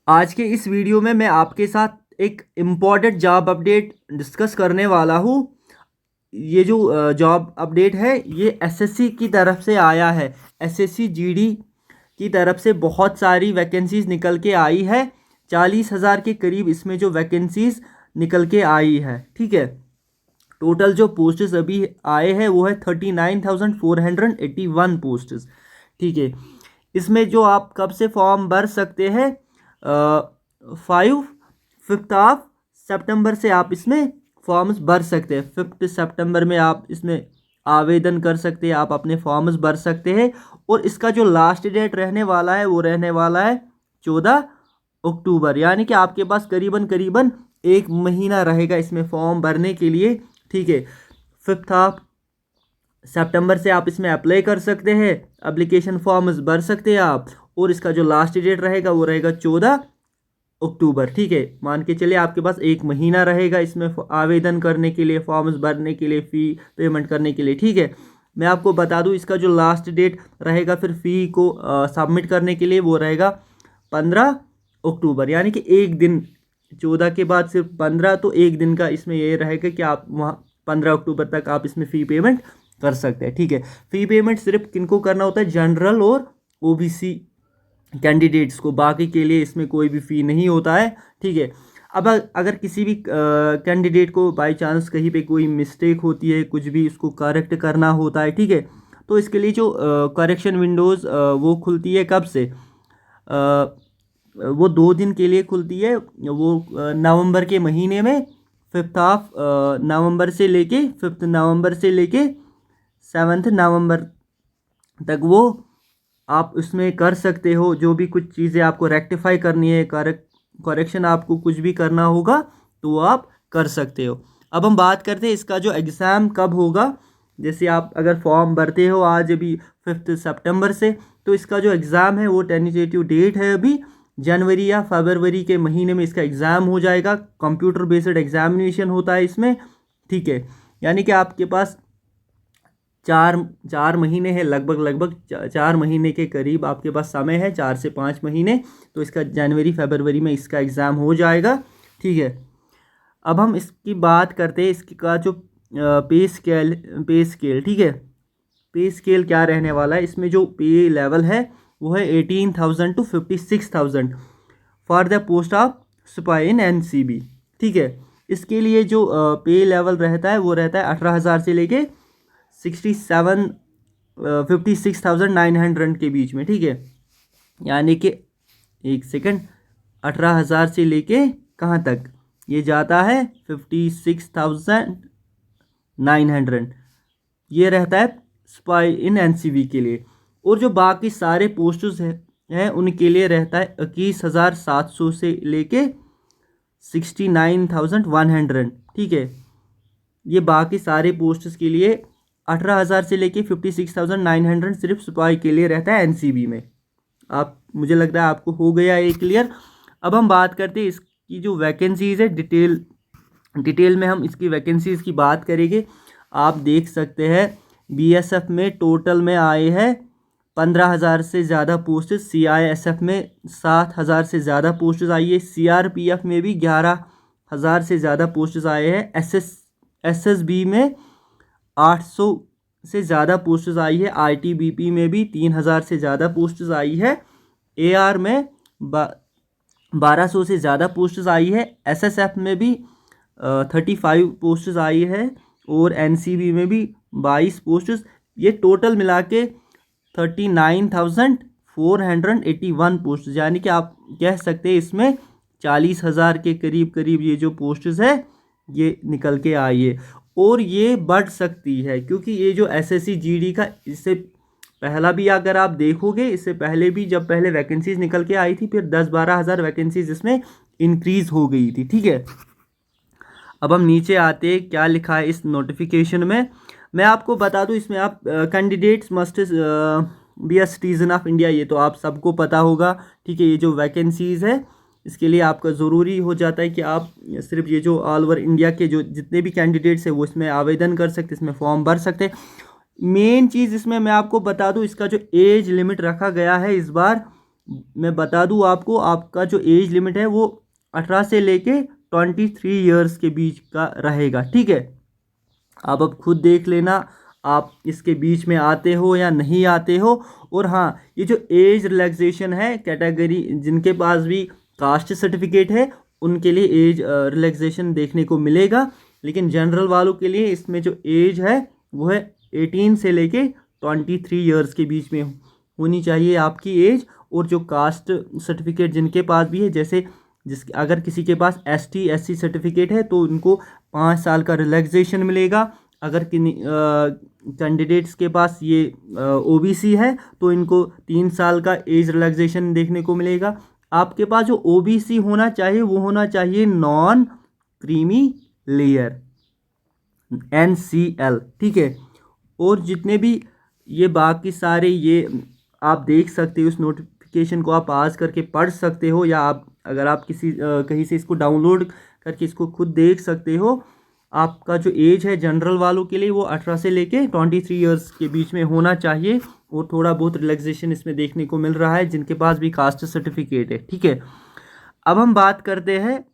आज के इस वीडियो में मैं आपके साथ एक इम्पॉर्टेंट जॉब अपडेट डिस्कस करने वाला हूँ। ये जो जॉब अपडेट है ये एसएससी की तरफ से आया है। एसएससी जीडी की तरफ से बहुत सारी वैकेंसीज निकल के आई है। 40,000 के करीब इसमें जो वैकेंसीज निकल के आई है। ठीक है, टोटल जो पोस्ट्स अभी आए हैं वो है 39,481 पोस्ट्स। ठीक है, इसमें जो आप कब से फॉर्म भर सकते हैं, 5 5 सितंबर से आप इसमें फॉर्म्स भर सकते हैं। 5 सितंबर में आप इसमें आवेदन कर सकते हैं, आप अपने फॉर्म्स भर सकते हैं। और इसका जो लास्ट डेट रहने वाला है वो रहने वाला है 14 अक्टूबर, यानी कि आपके पास करीबन करीबन एक महीना रहेगा इसमें फॉर्म भरने के लिए। ठीक है, 5 सितंबर से आप इसमें अप्लाई कर सकते हैं, एप्लीकेशन फॉर्म्स भर सकते हैं आप। और इसका जो लास्ट डेट रहेगा वो रहेगा 14 अक्टूबर। ठीक है, मान के चलिए आपके पास एक महीना रहेगा इसमें आवेदन करने के लिए, फॉर्म्स भरने के लिए, फ़ी पेमेंट करने के लिए। ठीक है, मैं आपको बता दूं इसका जो लास्ट डेट रहेगा फिर फ़ी को सबमिट करने के लिए वो रहेगा 15 अक्टूबर, यानी कि एक दिन, 14 के बाद सिर्फ 15, तो एक दिन का इसमें ये रहेगा कि आप वहाँ 15 अक्टूबर तक आप इसमें फ़ी पेमेंट कर सकते हैं। ठीक है, फ़ी पेमेंट सिर्फ किनको करना होता है, जनरल और ओबीसी कैंडिडेट्स को, बाकी के लिए इसमें कोई भी फ़ी नहीं होता है। ठीक है, अब अगर किसी भी कैंडिडेट को बाय चांस कहीं पे कोई मिस्टेक होती है, कुछ भी उसको करेक्ट करना होता है, ठीक है, तो इसके लिए जो करेक्शन विंडोज़ वो खुलती है कब से, वो 2 दिन के लिए खुलती है। वो नवंबर के महीने में 5 नवंबर से लेके 5 नवंबर से लेके 7 नवंबर तक वो आप उसमें कर सकते हो। जो भी कुछ चीज़ें आपको रेक्टिफाई करनी है, करेक्शन आपको कुछ भी करना होगा तो वो आप कर सकते हो। अब हम बात करते हैं इसका जो एग्ज़ाम कब होगा। जैसे आप अगर फॉर्म भरते हो आज अभी 5 सितंबर से, तो इसका जो एग्ज़ाम है वो टेंटेटिव डेट है अभी जनवरी या फरवरी के महीने में इसका एग्ज़ाम हो जाएगा। कंप्यूटर बेस्ड एग्जामिनेशन होता है इसमें। ठीक है, यानी कि आपके पास चार चार महीने हैं, लगभग 4 महीने के करीब आपके पास समय है, 4 से 5 महीने। तो इसका जनवरी फरवरी में इसका एग्ज़ाम हो जाएगा। ठीक है, अब हम इसकी बात करते हैं इसका जो पे स्केल। ठीक है, पे स्केल क्या रहने वाला है, इसमें जो पे लेवल है वो है 18,000 to 56,000 for the post of सिपाही इन एनसीबी। ठीक है, इसके लिए जो पे लेवल रहता है वो रहता है 18,000 से लेके 56,900 के बीच में। ठीक है, यानी कि एक सेकंड, 18,000 से लेके कहाँ तक ये जाता है, 56,900 ये रहता है स्पाई इन एनसीबी के लिए। और जो बाकी सारे पोस्ट्स हैं उनके लिए रहता है 21,700 से लेके 69,100। ठीक है, ये बाकी सारे पोस्ट्स के लिए 18,000 से लेके 56,900 सिर्फ सिपाही के लिए रहता है एनसीबी में। आप, मुझे लग रहा है आपको हो गया ये क्लियर। अब हम बात करते हैं इसकी जो वैकेंसीज़ है, डिटेल में हम इसकी वैकेंसीज़ की बात करेंगे। आप देख सकते हैं बीएसएफ में टोटल में आए हैं 15,000 से ज़्यादा पोस्ट, सीआईएसएफ में 7,000 से ज़्यादा पोस्ट्स आई है, सीआरपीएफ में भी 11,000 से ज़्यादा पोस्ट्स आए हैं, एसएसबी में 800 से ज़्यादा पोस्ट्स आई है, आईटीबीपी में भी 3,000 से ज़्यादा पोस्ट्स आई है, एआर में 1200 से ज़्यादा पोस्ट्स आई है, एसएसएफ में भी 35 पोस्ट्स आई है, और एनसीबी में भी 22 पोस्ट्स। ये टोटल मिला के 39,481 पोस्ट, यानी कि आप कह सकते हैं इसमें 40,000 के करीब करीब ये जो पोस्ट्स है ये निकल के आई है। और ये बढ़ सकती है क्योंकि ये जो एसएससी जीडी का, इससे पहला भी अगर आप देखोगे, इससे पहले भी जब पहले वैकेंसीज निकल के आई थी फिर 10-12 हज़ार वैकेंसीज इसमें इंक्रीज हो गई थी। ठीक है, अब हम नीचे आते हैं क्या लिखा है इस नोटिफिकेशन में। मैं आपको बता दूं इसमें आप candidates must be a citizen of India, ये तो आप सबको पता होगा। ठीक है, ये जो वैकेंसीज़ है इसके लिए आपका ज़रूरी हो जाता है कि आप सिर्फ ये जो ऑल ओवर इंडिया के जो जितने भी कैंडिडेट्स हैं वो इसमें आवेदन कर सकते, इसमें फॉर्म भर सकते। मेन चीज़ इसमें मैं आपको बता दूं, इसका जो एज लिमिट रखा गया है इस बार मैं बता दूं आपको, आपका जो एज लिमिट है वो 18 से लेके 23 ईयर्स के बीच का रहेगा, ठीक है। आप अब खुद देख लेना आप इसके बीच में आते हो या नहीं आते हो। और हाँ, ये जो एज रिलैक्सेशन है, कैटेगरी जिनके पास भी कास्ट सर्टिफिकेट है उनके लिए एज रिलैक्सेशन देखने को मिलेगा, लेकिन जनरल वालों के लिए इसमें जो एज है वो है 18 से लेके 23 ईयर्स के बीच में होनी चाहिए आपकी एज। और जो कास्ट सर्टिफिकेट जिनके पास भी है, जैसे अगर किसी के पास ST SC सर्टिफिकेट है तो उनको 5 साल का रिलैक्सेशन मिलेगा। अगर कैंडिडेट्स के पास ये OBC है तो इनको 3 साल का एज रिलैक्सेशन देखने को मिलेगा। आपके पास जो OBC होना चाहिए वो होना चाहिए नॉन क्रीमी लेयर, NCL, ठीक है। और जितने भी ये बाकी सारे ये आप देख सकते हो, उस नोटिफिकेशन को आप पास करके पढ़ सकते हो, या आप अगर आप किसी कहीं से इसको डाउनलोड करके इसको खुद देख सकते हो। आपका जो एज है जनरल वालों के लिए वो 18 से लेके 23 ईयर्स के बीच में होना चाहिए, और थोड़ा बहुत रिलैक्सेशन इसमें देखने को मिल रहा है जिनके पास भी कास्ट सर्टिफिकेट है, ठीक है। अब हम बात करते हैं,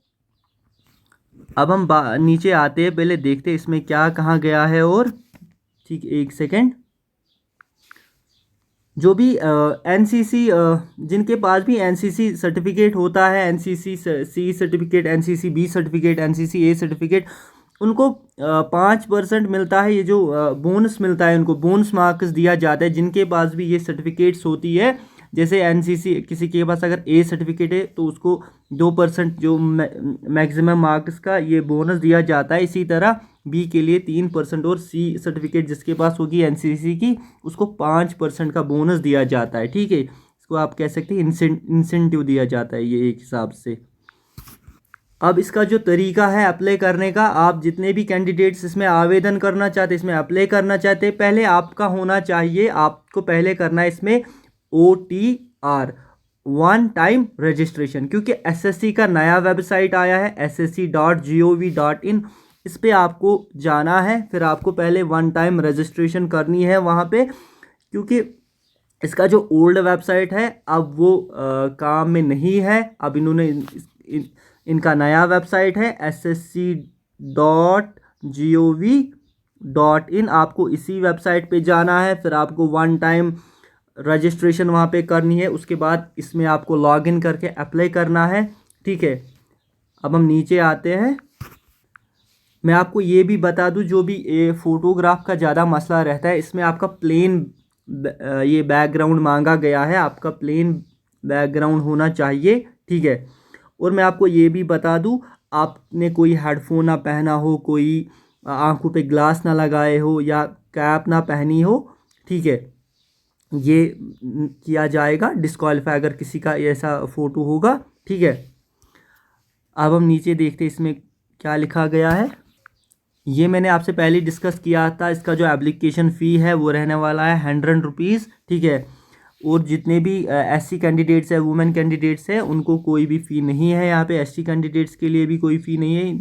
अब हम नीचे आते हैं, पहले देखते हैं इसमें क्या कहाँ गया है। और ठीक, एक सेकेंड। जो भी NCC जिनके पास भी NCC सर्टिफिकेट होता है, NCC C certificate, NCC B certificate, NCC A certificate, उनको 5% मिलता है। ये जो बोनस मिलता है उनको बोनस मार्क्स दिया जाता है जिनके पास भी ये सर्टिफिकेट्स होती है। जैसे NCC किसी के पास अगर A सर्टिफिकेट है तो उसको 2% जो मैक्सिमम मार्क्स का ये बोनस दिया जाता है। इसी तरह B के लिए 3%, और C सर्टिफिकेट जिसके पास होगी NCC की उसको 5% का बोनस दिया जाता है, ठीक है। इसको आप कह सकते हैं इंसेंटिव दिया जाता है ये एक हिसाब से। अब इसका जो तरीका है अप्लाई करने का, आप जितने भी कैंडिडेट्स इसमें आवेदन करना चाहते, इसमें अप्लाई करना चाहते, पहले आपका होना चाहिए, आपको पहले करना है इसमें OTR, वन टाइम रजिस्ट्रेशन। क्योंकि SSC का नया वेबसाइट आया है ssc.gov.in, इस पर आपको जाना है, फिर आपको पहले वन टाइम रजिस्ट्रेशन करनी है वहाँ पे। क्योंकि इसका जो ओल्ड वेबसाइट है अब वो काम में नहीं है। अब इन्होंने इनका नया वेबसाइट है ssc.gov.in, आपको इसी वेबसाइट पे जाना है, फिर आपको वन टाइम रजिस्ट्रेशन वहाँ पे करनी है। उसके बाद इसमें आपको लॉगिन करके अप्लाई करना है, ठीक है। अब हम नीचे आते हैं। मैं आपको ये भी बता दूं, जो भी फ़ोटोग्राफ का ज़्यादा मसला रहता है इसमें आपका प्लेन ये बैकग्राउंड मांगा गया है, आपका प्लेन बैकग्राउंड होना चाहिए, ठीक है। और मैं आपको ये भी बता दूं, आपने कोई हेडफोन ना पहना हो, कोई आंखों पे ग्लास ना लगाए हो, या कैप ना पहनी हो, ठीक है। ये किया जाएगा डिस्क्वालीफाई अगर किसी का ऐसा फ़ोटो होगा, ठीक है। अब हम नीचे देखते हैं इसमें क्या लिखा गया है। ये मैंने आपसे पहले डिस्कस किया था, इसका जो एप्लीकेशन फ़ी है वो रहने वाला है 100 रुपीज़, ठीक है। और जितने भी SC कैंडिडेट्स हैं, वुमेन कैंडिडेट्स हैं, उनको कोई भी फ़ी नहीं है यहाँ पे। ST कैंडिडेट्स के लिए भी कोई फ़ी नहीं है,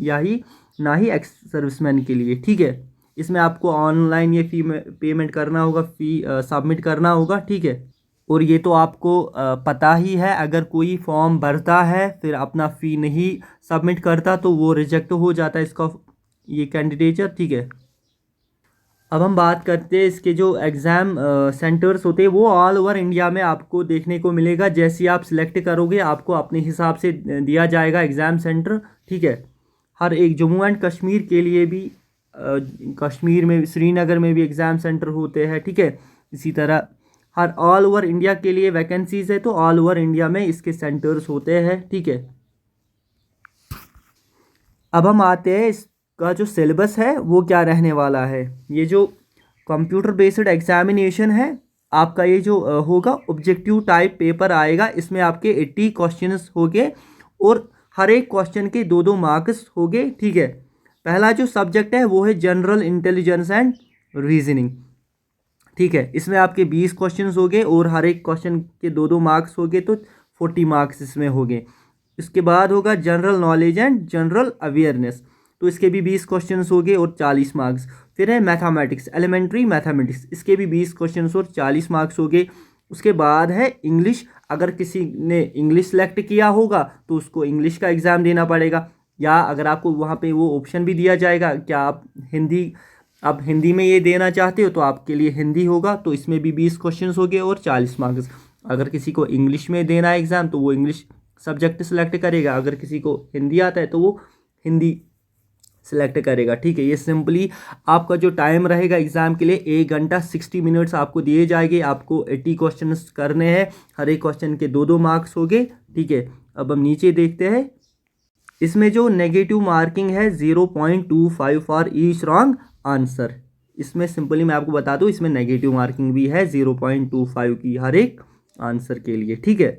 ना ही एक्स सर्विसमैन के लिए, ठीक है। इसमें आपको ऑनलाइन ये फ़ी पेमेंट करना होगा, फ़ी सबमिट करना होगा, ठीक है। और ये तो आपको पता ही है, अगर कोई फॉर्म भरता है फिर अपना फ़ी नहीं सबमिट करता तो वो रिजेक्ट हो जाता है इसका ये कैंडिडेचर, ठीक है। अब हम बात करते हैं इसके जो एग्ज़ाम सेंटर्स होते हैं, वो ऑल ओवर इंडिया में आपको देखने को मिलेगा। जैसे आप सिलेक्ट करोगे आपको अपने हिसाब से दिया जाएगा एग्ज़ाम सेंटर, ठीक है। हर एक जम्मू एंड कश्मीर के लिए भी कश्मीर में श्रीनगर में भी एग्ज़ाम सेंटर होते हैं, ठीक है। इसी तरह हर ऑल ओवर इंडिया के लिए वैकेंसीज़ है तो ऑल ओवर इंडिया में इसके सेंटर्स होते हैं, ठीक है। अब हम आते हैं इसका जो सिलेबस है वो क्या रहने वाला है। ये जो कंप्यूटर बेस्ड एग्जामिनेशन है आपका, ये जो होगा ऑब्जेक्टिव टाइप पेपर आएगा। इसमें आपके 80 क्वेश्चंस होंगे और हर एक क्वेश्चन के 2-2 मार्क्स होंगे, ठीक है। पहला जो सब्जेक्ट है वो है जनरल इंटेलिजेंस एंड रीजनिंग, ठीक है। इसमें आपके 20 क्वेश्चंस होंगे और हर एक क्वेश्चन के 2-2 मार्क्स होंगे, तो 40 मार्क्स इसमें होंगे। इसके बाद होगा general knowledge and general awareness, तो इसके भी 20 क्वेश्चंस होंगे और 40 मार्क्स। फिर है मैथमेटिक्स, एलिमेंट्री मैथमेटिक्स, इसके भी 20 क्वेश्चंस और 40 मार्क्स होंगे। उसके बाद है इंग्लिश। अगर किसी ने इंग्लिश सेलेक्ट किया होगा तो उसको इंग्लिश का एग्ज़ाम देना पड़ेगा, या अगर आपको वहाँ पे वो ऑप्शन भी दिया जाएगा क्या आप हिंदी में ये देना चाहते हो तो आपके लिए हिंदी होगा, तो इसमें भी 20 क्वेश्चंस हो गए और 40 मार्क्स। अगर किसी को इंग्लिश में देना है एग्ज़ाम तो वो इंग्लिश सब्जेक्ट सेलेक्ट करेगा, अगर किसी को हिंदी आता है तो वो हिंदी सेलेक्ट करेगा। ठीक है, ये सिंपली आपका जो टाइम रहेगा एग्ज़ाम के लिए 1 घंटा 60 मिनट्स आपको दिए जाएंगे। आपको 80 क्वेश्चन करने हैं, हर एक क्वेश्चन के 2-2 मार्क्स हो गए। ठीक है, अब हम नीचे देखते हैं। इसमें जो नेगेटिव मार्किंग है 0.25 फॉर ईच रॉन्ग आंसर। इसमें सिंपली मैं आपको बता दूं, इसमें नेगेटिव मार्किंग भी है 0.25 की हर एक आंसर के लिए। ठीक है,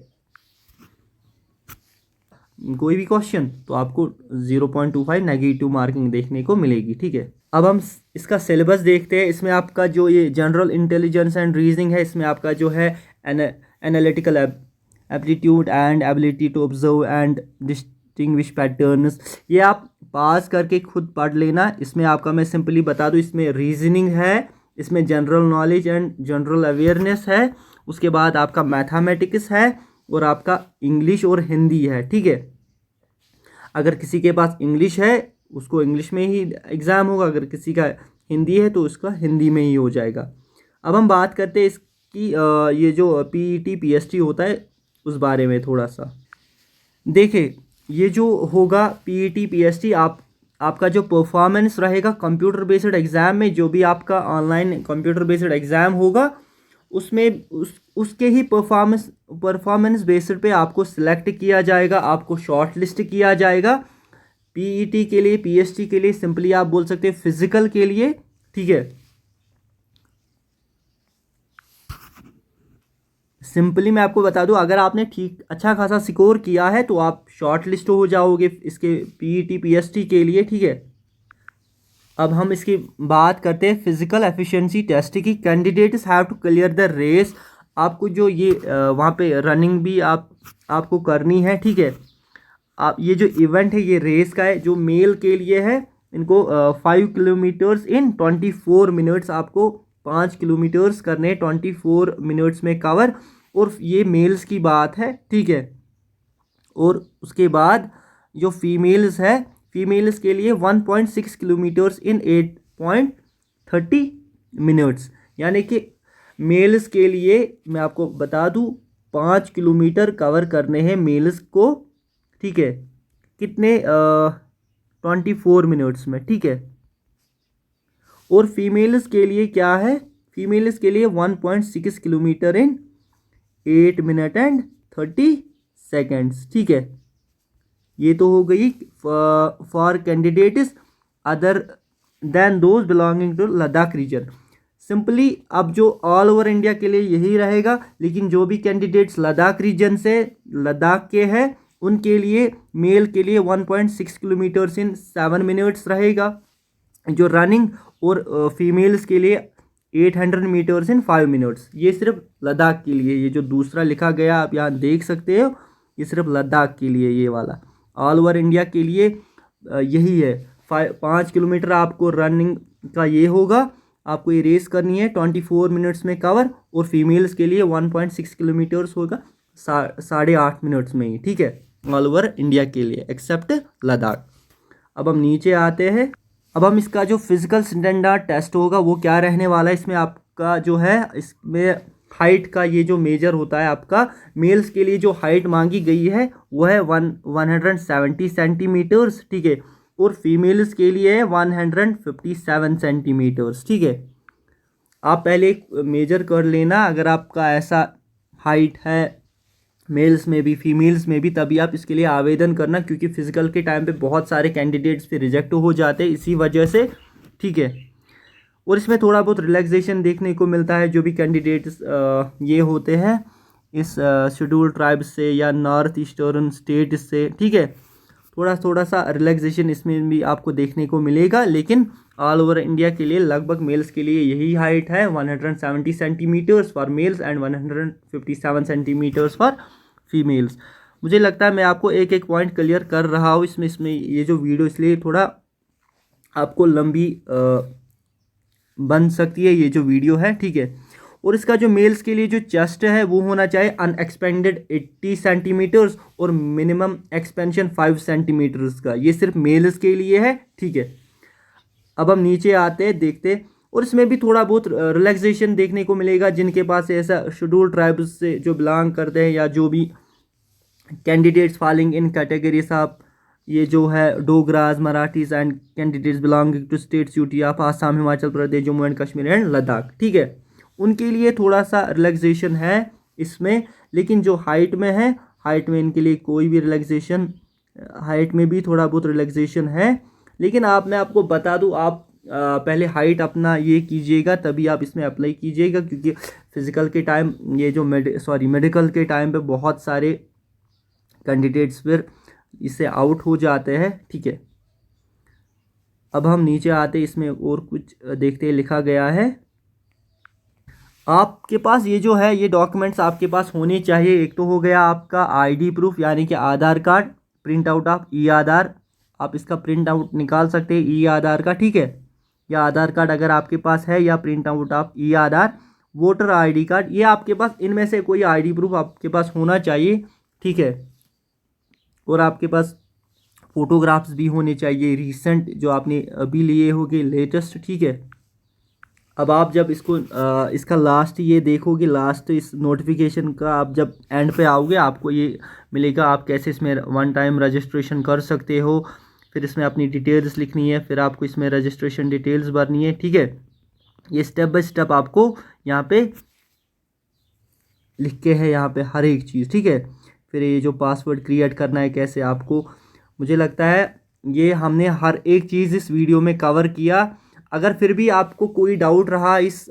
कोई भी क्वेश्चन तो आपको 0.25 नेगेटिव मार्किंग देखने को मिलेगी। ठीक है, अब हम इसका सिलेबस देखते हैं। इसमें आपका जो ये जनरल इंटेलिजेंस एंड रीजनिंग है, इसमें आपका जो है analytical aptitude and ability to observe and distinguish patterns, ये आप पास करके खुद पढ़ लेना। इसमें आपका मैं सिंपली बता दूं, इसमें रीजनिंग है, इसमें general knowledge and general awareness है, उसके बाद आपका मैथमेटिक्स है और आपका इंग्लिश और हिंदी है। ठीक है, अगर किसी के पास इंग्लिश है उसको इंग्लिश में ही एग्ज़ाम होगा, अगर किसी का हिंदी है तो उसका हिंदी में ही हो जाएगा। अब हम बात करते हैं इसकी ये जो पीईटी पीएसटी होता है उस बारे में थोड़ा सा। देखिए, ये जो होगा पीईटी पीएसटी, आपका जो परफॉर्मेंस रहेगा कंप्यूटर बेस्ड एग्ज़ाम में, जो भी आपका ऑनलाइन कंप्यूटर बेस्ड एग्ज़ाम होगा उसमें उसके ही परफॉर्मेंस बेस्ड पे आपको सिलेक्ट किया जाएगा, आपको शॉर्ट लिस्ट किया जाएगा। पीईटी के लिए, पीएसटी के लिए सिंपली आप बोल सकते हैं फिजिकल के लिए। ठीक है, सिंपली मैं आपको बता दूं, अगर आपने ठीक अच्छा खासा स्कोर किया है तो आप शॉर्ट लिस्ट हो जाओगे इसके पीईटी पीएसटी के लिए। ठीक है, अब हम इसकी बात करते हैं फिजिकल एफिशिएंसी टेस्ट की। Candidates have to clear the race. आपको जो ये वहाँ पे रनिंग भी आपको करनी है। ठीक है, आप ये जो इवेंट है ये रेस का है, जो मेल के लिए है इनको 5 किलोमीटर्स इन 24 मिनट्स, आपको 5 किलोमीटर्स करने 24 मिनट्स में कवर, और ये मेल्स की बात है। ठीक है, और उसके बाद जो फीमेल्स है, फीमेल्स के लिए 1.6 किलोमीटर्स इन 8.30 मिनट्स, यानी कि मेल्स के लिए मैं आपको बता दूं 5 किलोमीटर कवर करने हैं मेल्स को। ठीक है, कितने 24 मिनट्स में। ठीक है, और फीमेल्स के लिए क्या है, फीमेल्स के लिए 1.6 kilometre in 8 minute and 30 seconds. ठीक है, ये तो हो गई for candidates other than those belonging to Ladakh region. Simply अब जो ऑल ओवर इंडिया के लिए यही रहेगा, लेकिन जो भी कैंडिडेट्स लद्दाख रीजन से लद्दाख के हैं उनके लिए मेल के लिए 1.6 किलोमीटर्स इन 7 मिनट्स रहेगा जो रनिंग, और फीमेल्स के लिए 800 मीटर्स इन 5 मिनट्स। ये सिर्फ लद्दाख के लिए, ये जो दूसरा लिखा गया आप यहाँ देख सकते हो, ये सिर्फ लद्दाख के लिए, ये वाला ऑल ओवर इंडिया के लिए यही है। 5 किलोमीटर आपको रनिंग का ये होगा, आपको ये रेस करनी है 24 मिनट्स में कवर, और फीमेल्स के लिए 1.6 किलोमीटर्स होगा 8.5 मिनट्स में ही। ठीक है, ऑल ओवर इंडिया के लिए एक्सेप्ट लद्दाख। अब हम नीचे आते हैं। अब हम इसका जो फिजिकल स्टैंडर्ड टेस्ट होगा वो क्या रहने वाला है। इसमें आपका जो है, इसमें हाइट का ये जो मेजर होता है आपका, मेल्स के लिए जो हाइट मांगी गई है वो है 170 सेंटीमीटर्स। ठीक है, और फीमेल्स के लिए है 157 सेंटीमीटर्स। ठीक है, आप पहले मेजर कर लेना, अगर आपका ऐसा हाइट है मेल्स में भी फीमेल्स में भी, तभी आप इसके लिए आवेदन करना, क्योंकि फिजिकल के टाइम पे बहुत सारे कैंडिडेट्स फिर रिजेक्ट हो जाते हैं इसी वजह से। ठीक है, और इसमें थोड़ा बहुत रिलैक्सेशन देखने को मिलता है जो भी कैंडिडेट्स ये होते हैं इस शेड्यूल ट्राइब से या नॉर्थ ईस्टर्न स्टेट से। ठीक है, थोड़ा सा रिलैक्सेशन इसमें भी आपको देखने को मिलेगा, लेकिन ऑल ओवर इंडिया के लिए लगभग मेल्स के लिए यही हाइट है, 170 centimetres for males and 157 centimetres for females. मुझे लगता है मैं आपको एक एक पॉइंट क्लियर कर रहा हूँ इसमें ये जो वीडियो इसलिए थोड़ा आपको लंबी बन सकती है ये जो वीडियो है। ठीक है, और इसका जो मेल्स के लिए जो चेस्ट है वो होना चाहिए अनएक्सपेंडेड 80 सेंटीमीटर्स और मिनिमम एक्सपेंशन 5 सेंटीमीटर्स का। ये सिर्फ मेल्स के लिए है, ठीक है। अब हम नीचे आते हैं, देखते हैं, और इसमें भी थोड़ा बहुत रिलैक्सेशन देखने को मिलेगा जिनके पास ऐसा शेड्यूल ट्राइब्स से जो बिलोंग करते हैं या जो भी candidates falling in categories of ये जो है Dogras Marathis and candidates belonging to states UT of Assam Himachal Pradesh Jammu and Kashmir and Ladakh, ठीक है। उनके लिए थोड़ा सा रिलैक्सेशन है इसमें, लेकिन जो हाइट में है, हाइट में इनके लिए कोई भी रिलैक्सेशन, हाइट में भी थोड़ा बहुत रिलैक्सेशन है। लेकिन मैं आपको बता दूं, आप पहले हाइट अपना ये कीजिएगा तभी आप इसमें अप्लाई कीजिएगा, क्योंकि फिज़िकल के टाइम ये जो मेडिकल के टाइम पे बहुत सारे कैंडिडेट्स फिर इससे आउट हो जाते हैं, ठीक है। अब हम नीचे आते, इसमें और कुछ देखते हैं, लिखा गया है आपके पास ये जो है ये डॉक्यूमेंट्स आपके पास होने चाहिए। एक तो हो गया आपका आईडी प्रूफ यानी कि आधार कार्ड, प्रिंट आउट ऑफ ई आधार, आप इसका प्रिंट आउट निकाल सकते हैं ई आधार का, ठीक है, या आधार कार्ड अगर आपके पास है, या print out of E Aadhaar, voter ID card, ये आपके पास इनमें से कोई आईडी प्रूफ आपके पास होना चाहिए, ठीक है। और आपके पास फोटोग्राफ्स भी होने चाहिए रिसेंट जो आपने अभी लिए होंगे, लेटेस्ट, ठीक है। अब आप जब इसको इसका लास्ट ये देखोगे, लास्ट इस नोटिफिकेशन का आप जब एंड पे आओगे आपको ये मिलेगा आप कैसे इसमें वन टाइम रजिस्ट्रेशन कर सकते हो। फिर इसमें अपनी डिटेल्स लिखनी है, फिर आपको इसमें रजिस्ट्रेशन डिटेल्स भरनी है, ठीक है। ये स्टेप बाय स्टेप आपको यहाँ पे लिख के है, यहाँ पे हर एक चीज़, ठीक है। फिर ये जो पासवर्ड क्रिएट करना है कैसे आपको, मुझे लगता है ये हमने हर एक चीज़ इस वीडियो में कवर किया। अगर फिर भी आपको कोई डाउट रहा इस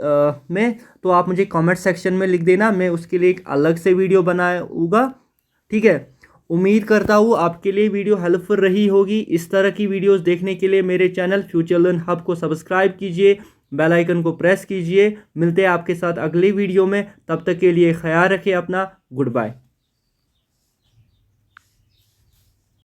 में तो आप मुझे कमेंट सेक्शन में लिख देना, मैं उसके लिए एक अलग से वीडियो बनाऊँगा, ठीक है। उम्मीद करता हूँ आपके लिए वीडियो हेल्पफुल रही होगी। इस तरह की वीडियोस देखने के लिए मेरे चैनल फ्यूचर लर्न हब को सब्सक्राइब कीजिए, बेल आइकन को प्रेस कीजिए। मिलते हैं आपके साथ अगली वीडियो में, तब तक के लिए ख्याल रखें अपना। Good bye.